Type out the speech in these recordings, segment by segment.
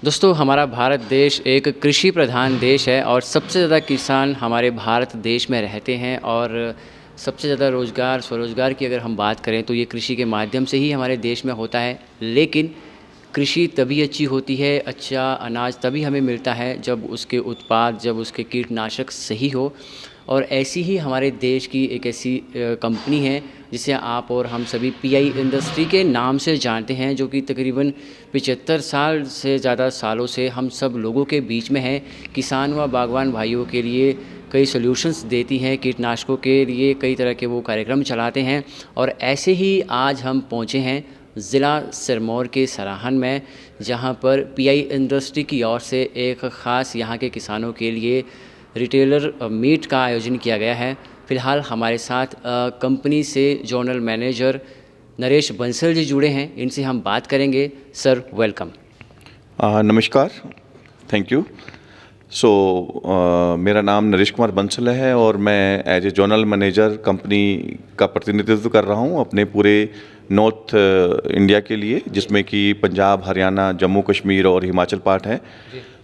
दोस्तों हमारा भारत देश एक कृषि प्रधान देश है और सबसे ज़्यादा किसान हमारे भारत देश में रहते हैं और सबसे ज़्यादा रोज़गार स्वरोज़गार की अगर हम बात करें तो ये कृषि के माध्यम से ही हमारे देश में होता है। लेकिन कृषि तभी अच्छी होती है, अच्छा अनाज तभी हमें मिलता है जब उसके उत्पाद, जब उसके कीटनाशक सही हो। और ऐसी ही हमारे देश की एक ऐसी कंपनी है जिसे आप और हम सभी पीआई इंडस्ट्री के नाम से जानते हैं, जो कि तकरीबन 75 साल से ज़्यादा सालों से हम सब लोगों के बीच में है। किसान व बागवान भाइयों के लिए कई सॉल्यूशंस देती हैं, कीटनाशकों के लिए कई तरह के वो कार्यक्रम चलाते हैं। और ऐसे ही आज हम पहुँचे हैं ज़िला सिरमौर के सराहन में, जहाँ पर पीआई इंडस्ट्री की ओर से एक ख़ास यहाँ के किसानों के लिए रिटेलर मीट का आयोजन किया गया है। फ़िलहाल हमारे साथ कंपनी से जोनल मैनेजर नरेश बंसल जी जुड़े हैं, इनसे हम बात करेंगे। Sir welcome. नमस्कार, थैंक यू। मेरा नाम नरेश कुमार बंसल है और मैं as a zonal manager company का प्रतिनिधित्व कर रहा हूं अपने पूरे नॉर्थ इंडिया के लिए, जिसमें कि पंजाब, हरियाणा, जम्मू कश्मीर और हिमाचल पार्ट है।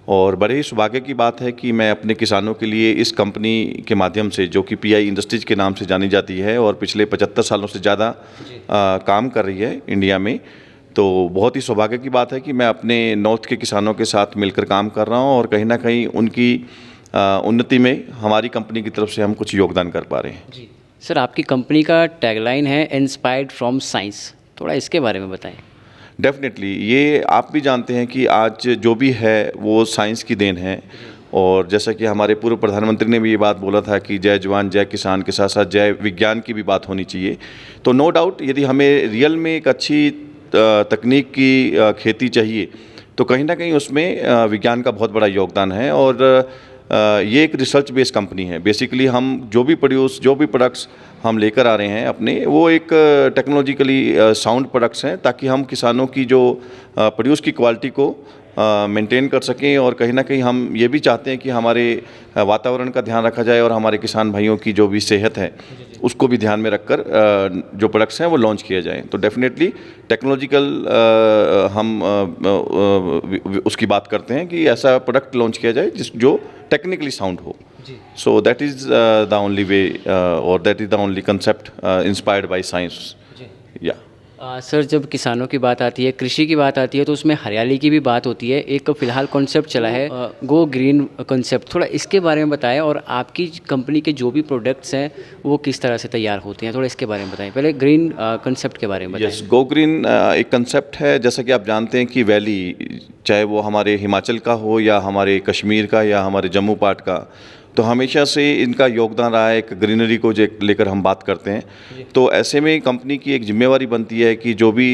और बड़े ही सौभाग्य की बात है कि मैं अपने किसानों के लिए इस कंपनी के माध्यम से, जो कि पीआई इंडस्ट्रीज के नाम से जानी जाती है और पिछले 75 सालों से ज़्यादा काम कर रही है इंडिया में, तो बहुत ही सौभाग्य की बात है कि मैं अपने नॉर्थ के किसानों के साथ मिलकर काम कर रहा हूं और कहीं ना कहीं उनकी उन्नति में हमारी कंपनी की तरफ से हम कुछ योगदान कर पा रहे हैं। जी सर, आपकी कंपनी का टैगलाइन है इंस्पायर्ड फ्रॉम साइंस, थोड़ा इसके बारे में बताएं। डेफिनेटली, ये आप भी जानते हैं कि आज जो भी है वो साइंस की देन है। और जैसा कि हमारे पूर्व प्रधानमंत्री ने भी ये बात बोला था कि जय जवान जय किसान के साथ साथ जय विज्ञान की भी बात होनी चाहिए। तो नो डाउट, यदि हमें रियल में एक अच्छी तकनीक की खेती चाहिए तो कहीं ना कहीं उसमें विज्ञान का बहुत बड़ा योगदान है। और ये एक रिसर्च बेस्ड कंपनी है। बेसिकली हम जो भी प्रोडक्ट्स हम लेकर आ रहे हैं अपने, वो एक टेक्नोलॉजिकली साउंड प्रोडक्ट्स हैं, ताकि हम किसानों की जो प्रोड्यूस की क्वालिटी को मेंटेन कर सकें। और कहीं ना कहीं हम ये भी चाहते हैं कि हमारे वातावरण का ध्यान रखा जाए और हमारे किसान भाइयों की जो भी सेहत है उसको भी ध्यान में रखकर जो प्रोडक्ट्स हैं वो लॉन्च किए जाएं। तो डेफिनेटली टेक्नोलॉजिकल हम उसकी बात करते हैं कि ऐसा प्रोडक्ट लॉन्च किया जाए जो टेक्निकली साउंड हो। So that is the only way और that is the only concept inspired by science. या सर, जब किसानों की बात आती है, कृषि की बात आती है, तो उसमें हरियाली की भी बात होती है। एक फ़िलहाल कॉन्सेप्ट चला है गो ग्रीन कॉन्सेप्ट, थोड़ा इसके बारे में बताएं। और आपकी कंपनी के जो भी प्रोडक्ट्स हैं वो किस तरह से तैयार होते हैं, थोड़ा इसके बारे में बताएं। पहले ग्रीन कॉन्सेप्ट के बारे में बताएं। यस, गो ग्रीन एक कंसेप्ट है। जैसा कि आप जानते हैं कि वैली, चाहे वो हमारे हिमाचल का हो या हमारे कश्मीर का या हमारे जम्मू पार्ट का, तो हमेशा से इनका योगदान रहा है। एक ग्रीनरी को लेकर हम बात करते हैं, तो ऐसे में कंपनी की एक जिम्मेवारी बनती है कि जो भी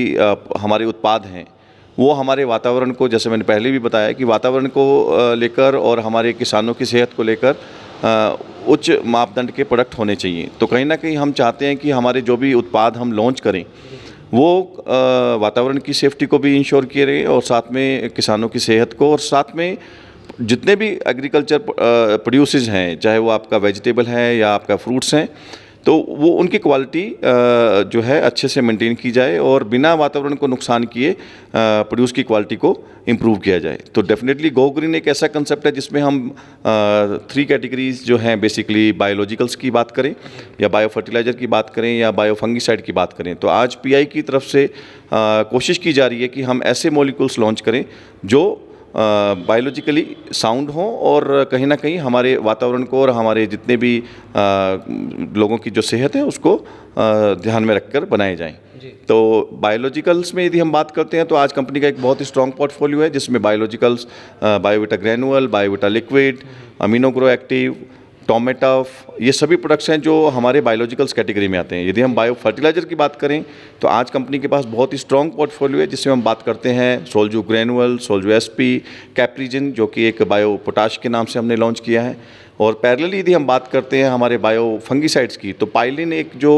हमारे उत्पाद हैं वो हमारे वातावरण को, जैसे मैंने पहले भी बताया, कि वातावरण को लेकर और हमारे किसानों की सेहत को लेकर उच्च मापदंड के प्रोडक्ट होने चाहिए। तो कहीं ना कहीं हम चाहते हैं कि हमारे जो भी उत्पाद हम लॉन्च करें वो वातावरण की सेफ्टी को भी इंश्योर किए रहे और साथ में किसानों की सेहत को, और साथ में जितने भी एग्रीकल्चर प्रोड्यूसेस हैं, चाहे वो आपका वेजिटेबल है या आपका फ्रूट्स हैं, तो वो उनकी क्वालिटी जो है अच्छे से मेंटेन की जाए और बिना वातावरण को नुकसान किए प्रोड्यूस की क्वालिटी को इम्प्रूव किया जाए। तो डेफिनेटली गो ग्रीन एक ऐसा कंसेप्ट है जिसमें हम 3 कैटेगरीज जो हैं, बेसिकली बायोलॉजिकल्स की बात करें या बायो फर्टिलाइज़र की बात करें या बायो फंगिसाइड की बात करें, तो आज पीआई की तरफ से कोशिश की जा रही है कि हम ऐसे मॉलिक्यूल्स लॉन्च करें जो बायोलॉजिकली साउंड हो और कहीं ना कहीं हमारे वातावरण को और हमारे जितने भी लोगों की जो सेहत है उसको ध्यान में रखकर बनाए जाएं। तो बायोलॉजिकल्स में यदि हम बात करते हैं तो आज कंपनी का एक बहुत ही स्ट्रॉन्ग पोर्टफोलियो है, जिसमें biologicals, Biovita granule, Biovita liquid, Amino Grow Active, Tomatof, ये सभी प्रोडक्ट्स हैं जो हमारे बायोलॉजिकल्स कैटेगरी में आते हैं। यदि हम बायो फर्टिलाइज़र की बात करें तो आज कंपनी के पास बहुत ही स्ट्रॉन्ग पोर्टफोलियो है, जिसमें हम बात करते हैं सोल्जू ग्रैनुअल, सोल्जू एसपी, कैप्रिजिन, जो कि एक बायो पोटाश के नाम से हमने लॉन्च किया है। और पैरेलली यदि हम बात करते हैं हमारे बायो फंगिसाइड्स की, तो पाइलिन एक जो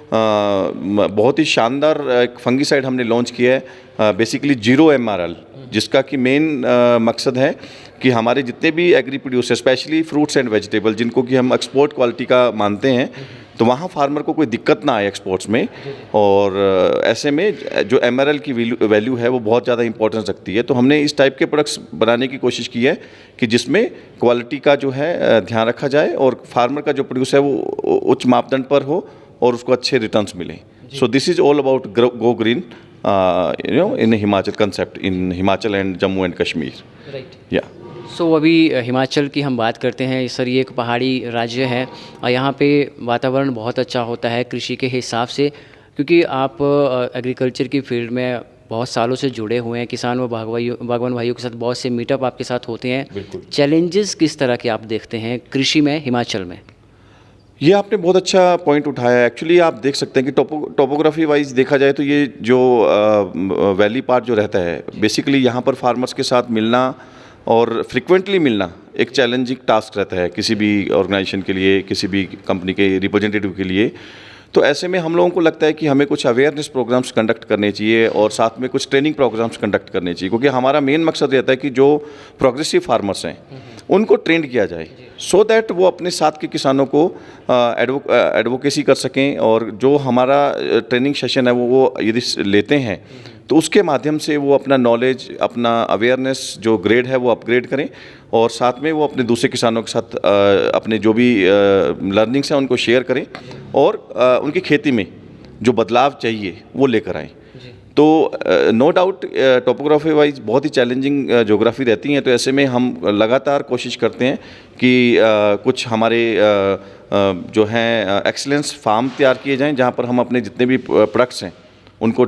बहुत ही शानदार एक फंगिसाइड हमने लॉन्च किया है, बेसिकली 0 MRL, जिसका कि मेन मकसद है कि हमारे जितने भी agri producer, specially fruits and vegetable, जिनको कि हम एक्सपोर्ट क्वालिटी का मानते हैं, तो वहाँ फार्मर को कोई दिक्कत ना आए एक्सपोर्ट्स में। और ऐसे में जो एमआरएल की वैल्यू है वो बहुत ज़्यादा इंपॉर्टेंस रखती है। तो हमने इस टाइप के प्रोडक्ट्स बनाने की कोशिश की है कि जिसमें क्वालिटी का जो है ध्यान रखा जाए और फार्मर का जो प्रोड्यूस है वो उच्च मापदंड पर हो और उसको अच्छे रिटर्न्स मिलें। So this is all about go green in Himachal concept, in Himachal and Jammu and Kashmir. Right. या सो अभी हिमाचल की हम बात करते हैं सर, ये एक पहाड़ी राज्य है और यहाँ पे वातावरण बहुत अच्छा होता है कृषि के हिसाब से, क्योंकि आप एग्रीकल्चर की फील्ड में बहुत सालों से जुड़े हुए हैं, किसान व बागवान भाइयों के साथ बहुत से मीटअप आपके साथ होते हैं। बिल्कुल। चैलेंजेस किस तरह के आप देखते हैं कृषि में हिमाचल में? ये आपने बहुत अच्छा पॉइंट उठाया है। एक्चुअली आप देख सकते हैं कि टोपोग्राफी वाइज देखा जाए तो ये जो वैली पार्ट जो रहता है, बेसिकली यहाँ पर फार्मर्स के साथ मिलना और फ्रिक्वेंटली मिलना एक चैलेंजिंग टास्क रहता है किसी भी ऑर्गेनाइजेशन के लिए, किसी भी कंपनी के रिप्रेजेंटेटिव के लिए। तो ऐसे में हम लोगों को लगता है कि हमें कुछ अवेयरनेस प्रोग्राम्स कंडक्ट करने चाहिए और साथ में कुछ ट्रेनिंग प्रोग्राम्स कंडक्ट करने चाहिए, क्योंकि हमारा मेन मकसद रहता है कि जो प्रोग्रेसिव फार्मर्स हैं उनको ट्रेंड किया जाए, सो दैट वो अपने साथ के किसानों को एडवोकेसी कर सकें। और जो हमारा ट्रेनिंग सेशन है वो यदि लेते हैं तो उसके माध्यम से वो अपना नॉलेज, अपना अवेयरनेस जो ग्रेड है वो अपग्रेड करें और साथ में वो अपने दूसरे किसानों के साथ अपने जो भी लर्निंग्स हैं उनको शेयर करें और उनकी खेती में जो बदलाव चाहिए वो लेकर आएँ। तो नो डाउट टोपोग्राफी वाइज बहुत ही चैलेंजिंग ज्योग्राफी रहती हैं। तो ऐसे में हम लगातार कोशिश करते हैं कि कुछ हमारे जो हैं एक्सीलेंस फार्म तैयार किए जाएं, जहां पर हम अपने जितने भी प्रोडक्ट्स हैं उनको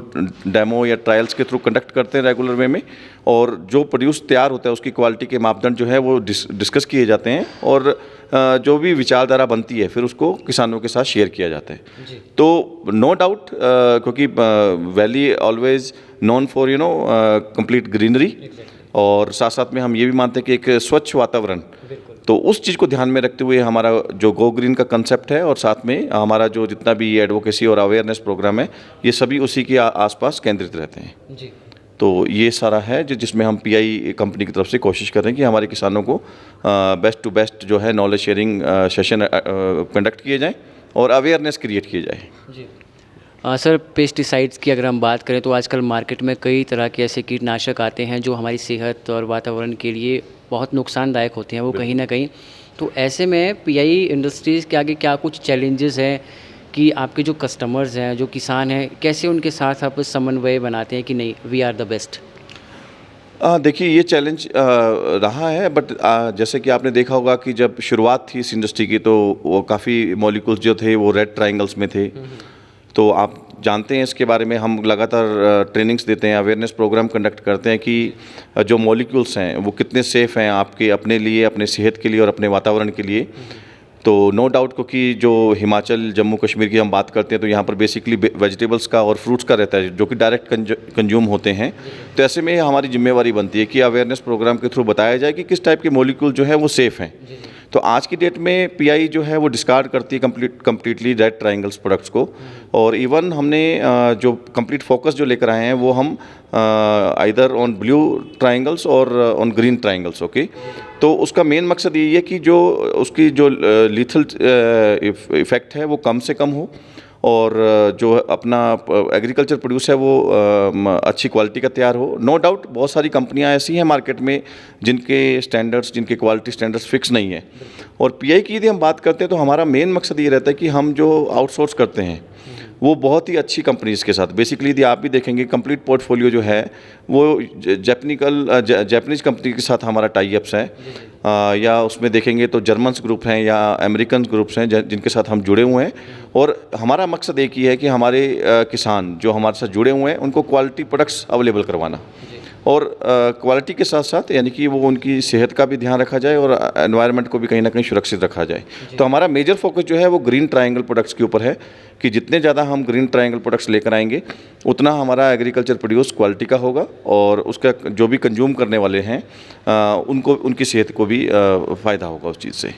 डेमो या ट्रायल्स के थ्रू कंडक्ट करते हैं रेगुलर वे में, और जो प्रोड्यूस तैयार होता है उसकी क्वालिटी के मापदंड जो है वो डिस्कस किए जाते हैं और जो भी विचारधारा बनती है फिर उसको किसानों के साथ शेयर किया जाता है। तो नो डाउट, क्योंकि valley always known for complete greenery, और साथ साथ में हम ये भी मानते हैं कि एक स्वच्छ वातावरण, तो उस चीज़ को ध्यान में रखते हुए हमारा जो गो ग्रीन का कंसेप्ट है और साथ में हमारा जो जितना भी एडवोकेसी और अवेयरनेस प्रोग्राम है ये सभी उसी के आसपास केंद्रित रहते हैं। जी। तो ये सारा है जिसमें हम पीआई कंपनी की तरफ से कोशिश कर रहे हैं कि हमारे किसानों को बेस्ट टू बेस्ट जो है नॉलेज शेयरिंग सेशन कंडक्ट किए जाएँ और अवेयरनेस क्रिएट किए जाए। जी। सर, पेस्टिसाइड्स की अगर हम बात करें तो आजकल मार्केट में कई तरह के ऐसे कीटनाशक आते हैं जो हमारी सेहत और वातावरण के लिए बहुत नुकसानदायक होते हैं, वो कहीं ना कहीं। तो ऐसे में पीआई इंडस्ट्रीज़ के आगे क्या कुछ चैलेंजेस हैं कि आपके जो कस्टमर्स हैं, जो किसान हैं, कैसे उनके साथ आप समन्वय बनाते हैं कि नहीं वी आर द बेस्ट? देखिए ये चैलेंज रहा है, बट जैसे कि आपने देखा होगा कि जब शुरुआत थी इस इंडस्ट्री की तो वो काफ़ी मॉलिक्यूल्स जो थे वो रेड ट्रायंगल्स में थे। तो आप जानते हैं इसके बारे में हम लगातार ट्रेनिंग्स देते हैं, अवेयरनेस प्रोग्राम कंडक्ट करते हैं कि जो मॉलिक्यूल्स हैं वो कितने सेफ़ हैं आपके अपने लिए, अपने सेहत के लिए और अपने वातावरण के लिए। तो नो डाउट, क्योंकि जो हिमाचल जम्मू कश्मीर की हम बात करते हैं तो यहाँ पर बेसिकली वेजिटेबल्स का और फ्रूट्स का रहता है जो कि डायरेक्ट कंज्यूम होते हैं। तो ऐसे में हमारी जिम्मेवारी बनती है कि अवेयरनेस प्रोग्राम के थ्रू बताया जाए कि किस टाइप के मॉलिक्यूल जो है वो सेफ़ हैं। तो आज की डेट में पीआई जो है वो डिस्कार्ड करती है कंप्लीटली रेड ट्रायंगल्स प्रोडक्ट्स को, और इवन हमने जो कंप्लीट फोकस जो लेकर आए हैं वो हम आइदर ऑन ब्लू ट्रायंगल्स और ऑन ग्रीन ट्रायंगल्स। ओके, तो उसका मेन मकसद यही है कि जो उसकी जो लीथल इफेक्ट है वो कम से कम हो और जो अपना एग्रीकल्चर प्रोड्यूस है वो अच्छी क्वालिटी का तैयार हो। नो डाउट बहुत सारी कंपनियां ऐसी हैं मार्केट में जिनके स्टैंडर्ड्स, जिनके क्वालिटी स्टैंडर्ड्स फिक्स नहीं है। और पीआई की यदि हम बात करते हैं तो हमारा मेन मकसद ये रहता है कि हम जो आउटसोर्स करते हैं वो बहुत ही अच्छी कंपनीज़ के साथ, बेसिकली यदि आप भी देखेंगे कंप्लीट पोर्टफोलियो जो है वो जैपनीज़ कंपनी के साथ हमारा टाई अप्स है, या उसमें देखेंगे तो जर्मन्स ग्रुप हैं या अमेरिकन ग्रुप्स हैं जिनके साथ हम जुड़े हुए हैं। और हमारा मकसद एक ही है कि हमारे किसान जो हमारे साथ जुड़े हुए हैं उनको क्वालिटी प्रोडक्ट्स अवेलेबल करवाना, और क्वालिटी के साथ साथ यानी कि वो उनकी सेहत का भी ध्यान रखा जाए और एनवायरनमेंट को भी कहीं ना कहीं सुरक्षित रखा जाए। तो हमारा मेजर फोकस जो है वो ग्रीन ट्रायंगल प्रोडक्ट्स के ऊपर है कि जितने ज़्यादा हम ग्रीन ट्रायंगल प्रोडक्ट्स लेकर आएंगे उतना हमारा एग्रीकल्चर प्रोड्यूस क्वालिटी का होगा और उसका जो भी कंज्यूम करने वाले हैं उनको, उनकी सेहत को भी फ़ायदा होगा उस चीज़ से।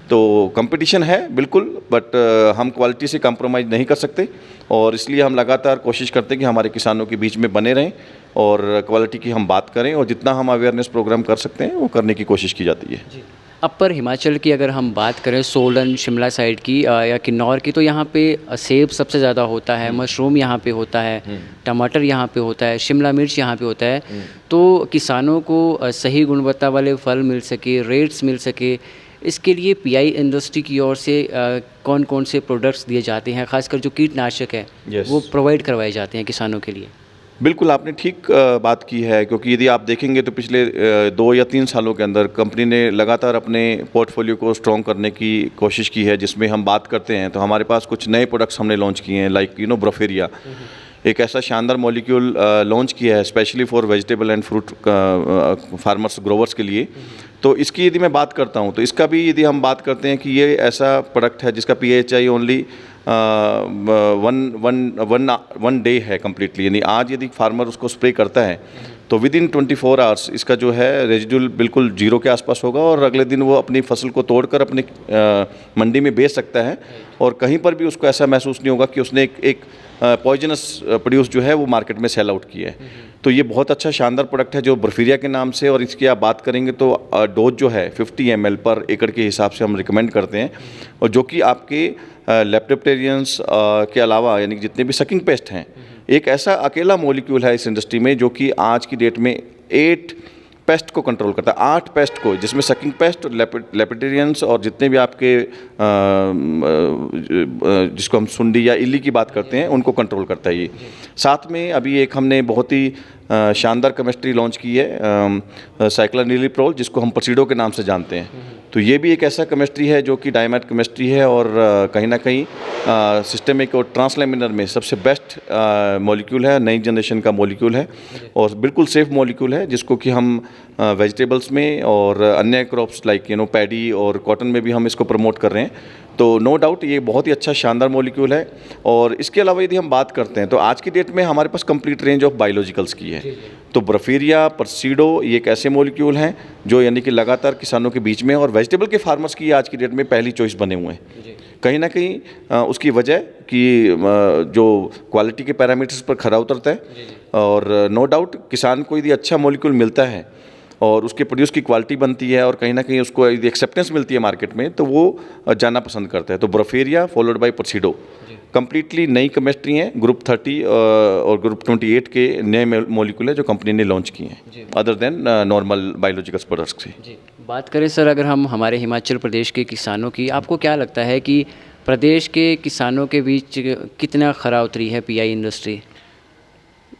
तो कंपटीशन है बिल्कुल, बट हम क्वालिटी से कंप्रोमाइज़ नहीं कर सकते और इसलिए हम लगातार कोशिश करते हैं कि हमारे किसानों के बीच में बने रहें और क्वालिटी की हम बात करें और जितना हम अवेयरनेस प्रोग्राम कर सकते हैं वो करने की कोशिश की जाती है। अपर हिमाचल की अगर हम बात करें, सोलन शिमला साइड की या किन्नौर की, तो यहाँ पे सेब सबसे ज़्यादा होता है, मशरूम यहाँ पे होता है, टमाटर यहाँ पे होता है, शिमला मिर्च यहाँ पे होता है। तो किसानों को सही गुणवत्ता वाले फल मिल सके, रेट्स मिल सके, इसके लिए पीआई इंडस्ट्री की ओर से कौन कौन से प्रोडक्ट्स दिए जाते हैं, खासकर जो कीटनाशक है Yes. वो प्रोवाइड करवाए जाते हैं किसानों के लिए? बिल्कुल आपने ठीक बात की है, क्योंकि यदि आप देखेंगे तो पिछले 2 या 3 सालों के अंदर कंपनी ने लगातार अपने पोर्टफोलियो को स्ट्रॉन्ग करने की कोशिश की है, जिसमें हम बात करते हैं तो हमारे पास कुछ नए प्रोडक्ट्स हमने लॉन्च किए हैं, लाइक ब्रोफेरिया, एक ऐसा शानदार मॉलिक्यूल लॉन्च किया है specially for vegetable and fruit farmers growers के लिए। तो इसकी यदि मैं बात करता हूँ तो इसका भी यदि हम बात करते हैं कि ये ऐसा प्रोडक्ट है जिसका PHI ओनली वन डे है कम्प्लीटली, यानी आज यदि फार्मर उसको स्प्रे करता है तो विद इन 24 आवर्स इसका जो है रेजिडुअल बिल्कुल जीरो के आसपास होगा और अगले दिन वो अपनी फसल को तोड़कर अपनी मंडी में बेच सकता है और कहीं पर भी उसको ऐसा महसूस नहीं होगा कि उसने एक पॉइजनस प्रोड्यूस जो है वो मार्केट में सेल आउट किया है। तो ये बहुत अच्छा शानदार प्रोडक्ट है जो ब्रोफेरिया के नाम से, और इसकी आप बात करेंगे तो डोज जो है 50 ml पर एकड़ के हिसाब से हम रिकमेंड करते हैं, और जो कि आपके लेप्टोप्टेरियंस के अलावा यानी कि जितने भी सकिंग पेस्ट हैं, एक ऐसा अकेला मॉलिक्यूल है इस इंडस्ट्री में जो कि आज की डेट में 8 पेस्ट को कंट्रोल करता है, 8 पेस्ट को, जिसमें सकिंग पेस्ट, लेप्टोप्टेरियंस और जितने भी आपके जिसको हम सुंडी या इल्ली की बात करते हैं उनको कंट्रोल करता है ये। साथ में अभी एक हमने बहुत ही शानदार केमिस्ट्री लॉन्च की है साइक्लोनिलिप्रोल, जिसको हम पर्सिडो के नाम से जानते हैं। तो ये भी एक ऐसा केमिस्ट्री है जो कि डायमैट केमिस्ट्री है और कहीं ना कहीं सिस्टमिक और ट्रांसलैमिनर में सबसे बेस्ट मॉलिक्यूल है, नई जनरेशन का मॉलिक्यूल है और बिल्कुल सेफ मॉलिक्यूल है, जिसको कि हम वेजिटेबल्स में और अन्य क्रॉप्स लाइक पैडी और कॉटन में भी हम इसको प्रमोट कर रहे हैं। तो नो डाउट ये बहुत ही अच्छा शानदार मॉलिक्यूल है। और इसके अलावा यदि हम बात करते हैं तो आज की डेट में हमारे पास कंप्लीट रेंज ऑफ बायोलॉजिकल्स की है। तो ब्रोफेरिया, पर्सिडो ये एक ऐसे मॉलिक्यूल हैं जो यानी कि लगातार किसानों के बीच में और वेजिटेबल के फार्मर्स की आज की डेट में पहली चॉइस बने हुए हैं। कहीं ना कहीं उसकी वजह कि जो क्वालिटी के पैरामीटर्स पर खरा उतरता है और नो डाउट किसान को यदि अच्छा मॉलिक्यूल मिलता है और उसके प्रोड्यूस की क्वालिटी बनती है और कहीं ना कहीं उसको यदि एक्सेप्टेंस मिलती है मार्केट में तो वो जाना पसंद करता है। तो ब्रोफेरिया फॉलोड बाय पर्सिडो कम्प्लीटली नई केमिस्ट्री हैं, ग्रुप 30 और ग्रुप 28 के नए मॉलिक्यूल है जो कंपनी ने लॉन्च किए हैं other than normal biological products से। जी, बात करें सर अगर हम हमारे हिमाचल प्रदेश के किसानों की, आपको क्या लगता है कि प्रदेश के किसानों के बीच कितना खरा उतरी है पीआई इंडस्ट्री?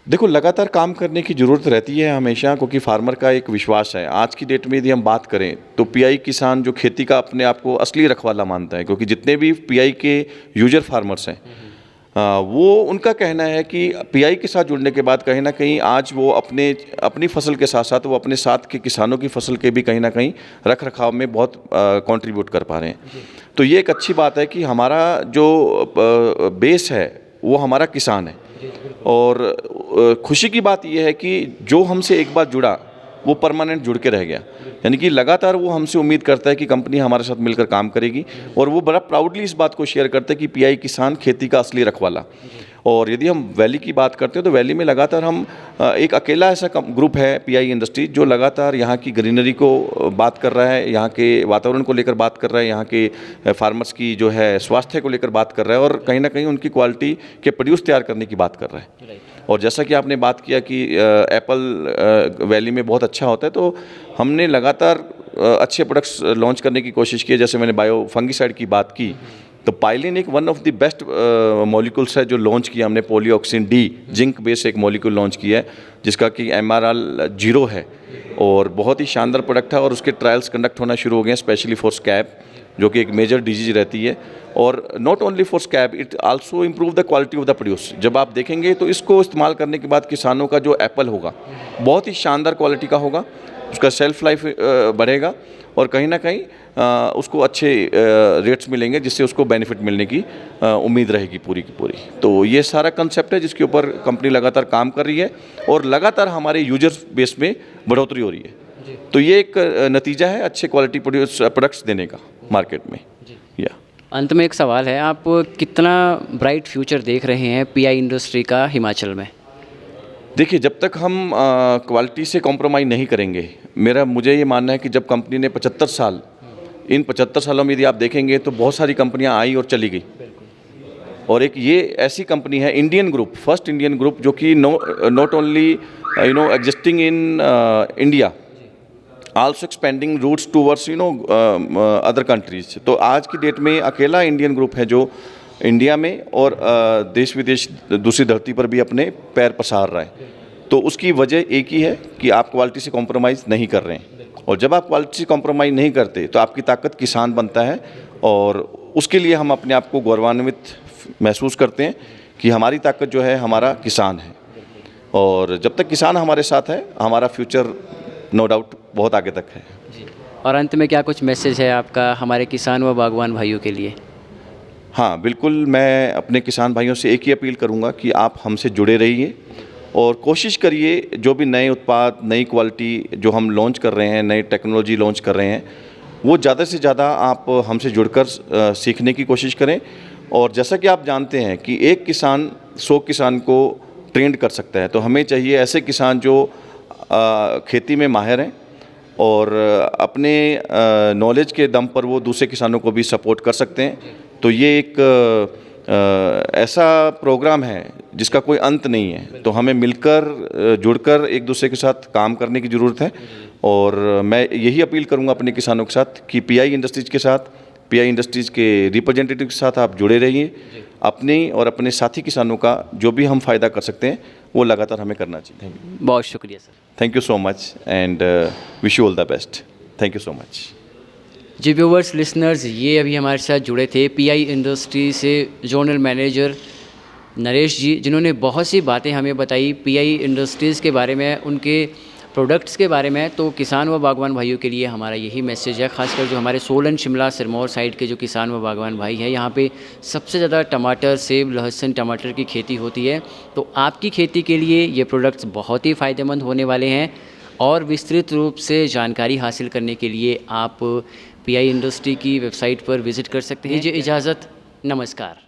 देखो, लगातार काम करने की ज़रूरत रहती है हमेशा, क्योंकि फार्मर का एक विश्वास है। आज की डेट में यदि हम बात करें तो पीआई किसान जो खेती का अपने आप को असली रखवाला मानता है, क्योंकि जितने भी पीआई के यूजर फार्मर्स हैं वो उनका कहना है कि पीआई के साथ जुड़ने के बाद कहीं ना कहीं आज वो अपनी फसल के साथ साथ वो अपने साथ के किसानों की फसल के भी कहीं ना कहीं रख रखाव में बहुत कंट्रीब्यूट कर पा रहे हैं। तो ये एक अच्छी बात है कि हमारा जो बेस है वो हमारा किसान है। और खुशी की बात यह है कि जो हमसे एक बार जुड़ा वो परमानेंट जुड़ के रह गया, यानी कि लगातार वो हमसे उम्मीद करता है कि कंपनी हमारे साथ मिलकर काम करेगी और वो बड़ा प्राउडली इस बात को शेयर करते हैं कि पीआई किसान खेती का असली रखवाला। और यदि हम वैली की बात करते हैं तो वैली में लगातार हम एक अकेला ऐसा ग्रुप है पीआई इंडस्ट्री जो लगातार यहाँ की ग्रीनरी को बात कर रहा है, यहाँ के वातावरण को लेकर बात कर रहा है, यहाँ के फार्मर्स की जो है स्वास्थ्य को लेकर बात कर रहा है और कहीं ना कहीं उनकी क्वालिटी के प्रोड्यूस तैयार करने की बात कर रहा है। और जैसा कि आपने बात किया कि एप्पल वैली में बहुत अच्छा होता है, तो हमने लगातार अच्छे प्रोडक्ट्स लॉन्च करने की कोशिश की है। जैसे मैंने बायो फंगिसाइड की बात की तो पाइलिन एक one of the best molecules है जो लॉन्च किया हमने। पॉलीऑक्सिन डी जिंक बेस एक मॉलिक्यूल लॉन्च किया है जिसका कि MRL 0 है और बहुत ही शानदार प्रोडक्ट है और उसके ट्रायल्स कंडक्ट होना शुरू हो गए हैं, स्पेशली फॉर स्कैब जो कि एक मेजर डिजीज रहती है। और not only for scab, it also improve the quality of the produce. जब आप देखेंगे तो इसको इस्तेमाल करने के बाद किसानों का जो एप्पल होगा बहुत ही शानदार क्वालिटी का होगा, उसका सेल्फ लाइफ बढ़ेगा और कहीं ना कहीं उसको अच्छे रेट्स मिलेंगे जिससे उसको बेनिफिट मिलने की उम्मीद रहेगी पूरी की पूरी। तो ये सारा कंसेप्ट है जिसके ऊपर कंपनी लगातार काम कर रही है और लगातार हमारे यूजर्स बेस में बढ़ोतरी हो रही है। तो ये एक नतीजा है अच्छे क्वालिटी प्रोडक्ट्स देने का मार्केट में। या अंत में एक सवाल है, आप कितना ब्राइट फ्यूचर देख रहे हैं पीआई इंडस्ट्री का हिमाचल में? देखिए, जब तक हम क्वालिटी से कॉम्प्रोमाइज़ नहीं करेंगे, मुझे ये मानना है कि जब कंपनी ने 75 साल, इन 75 सालों में यदि आप देखेंगे तो बहुत सारी कंपनियां आई और चली गई, और एक ये ऐसी कंपनी है Indian group, first Indian group, जो कि not only existing in India, also expanding roots towards other countries. तो आज की डेट में अकेला इंडियन ग्रुप है जो इंडिया में और देश विदेश दूसरी धरती पर भी अपने पैर पसार रहा है। तो उसकी वजह एक ही है कि आप क्वालिटी से कॉम्प्रोमाइज़ नहीं कर रहे हैं, और जब आप क्वालिटी से कॉम्प्रोमाइज़ नहीं करते तो आपकी ताकत किसान बनता है, और उसके लिए हम अपने आप को गौरवान्वित महसूस करते हैं कि हमारी ताकत जो है हमारा किसान है, और जब तक किसान हमारे साथ है हमारा फ्यूचर नो डाउट बहुत आगे तक है। और अंत में क्या कुछ मैसेज है आपका हमारे किसान व बागवान भाइयों के लिए? हाँ बिल्कुल, मैं अपने किसान भाइयों से एक ही अपील करूँगा कि आप हमसे जुड़े रहिए और कोशिश करिए जो भी नए उत्पाद, नई क्वालिटी जो हम लॉन्च कर रहे हैं, नई टेक्नोलॉजी लॉन्च कर रहे हैं, वो ज़्यादा से ज़्यादा आप हमसे जुड़कर सीखने की कोशिश करें। और जैसा कि आप जानते हैं कि एक किसान 100 किसान को ट्रेंड कर सकता है, तो हमें चाहिए ऐसे किसान जो खेती में माहिर हैं और अपने नॉलेज के दम पर वो दूसरे किसानों को भी सपोर्ट कर सकते हैं। तो ये एक ऐसा प्रोग्राम है जिसका कोई अंत नहीं है, तो हमें मिलकर जुड़कर एक दूसरे के साथ काम करने की ज़रूरत है। और मैं यही अपील करूंगा अपने किसानों के साथ कि पीआई इंडस्ट्रीज़ के साथ, पीआई इंडस्ट्रीज़ के रिप्रेजेंटेटिव के साथ आप जुड़े रहिए। अपने और अपने साथी किसानों का जो भी हम फ़ायदा कर सकते हैं वो लगातार हमें करना चाहिए। बहुत शुक्रिया sir. Thank you so much and wish you all the best. Thank you so much. जी व्यूवर्स, लिसनर्स, ये अभी हमारे साथ जुड़े थे पीआई इंडस्ट्री से जोनल मैनेजर नरेश जी, जिन्होंने बहुत सी बातें हमें बताई पीआई इंडस्ट्रीज़ के बारे में, उनके प्रोडक्ट्स के बारे में। तो किसान व बागवान भाइयों के लिए हमारा यही मैसेज है, खासकर जो हमारे सोलन, शिमला, सिरमौर साइड के जो किसान व बागवान भाई हैं, यहाँ पे सबसे ज़्यादा टमाटर, सेब, लहसुन, टमाटर की खेती होती है। तो आपकी खेती के लिए ये प्रोडक्ट्स बहुत ही फ़ायदेमंद होने वाले हैं, और विस्तृत रूप से जानकारी हासिल करने के लिए आप पीआई इंडस्ट्री की वेबसाइट पर विज़िट कर सकते हैं। दीजिए इजाज़त, नमस्कार।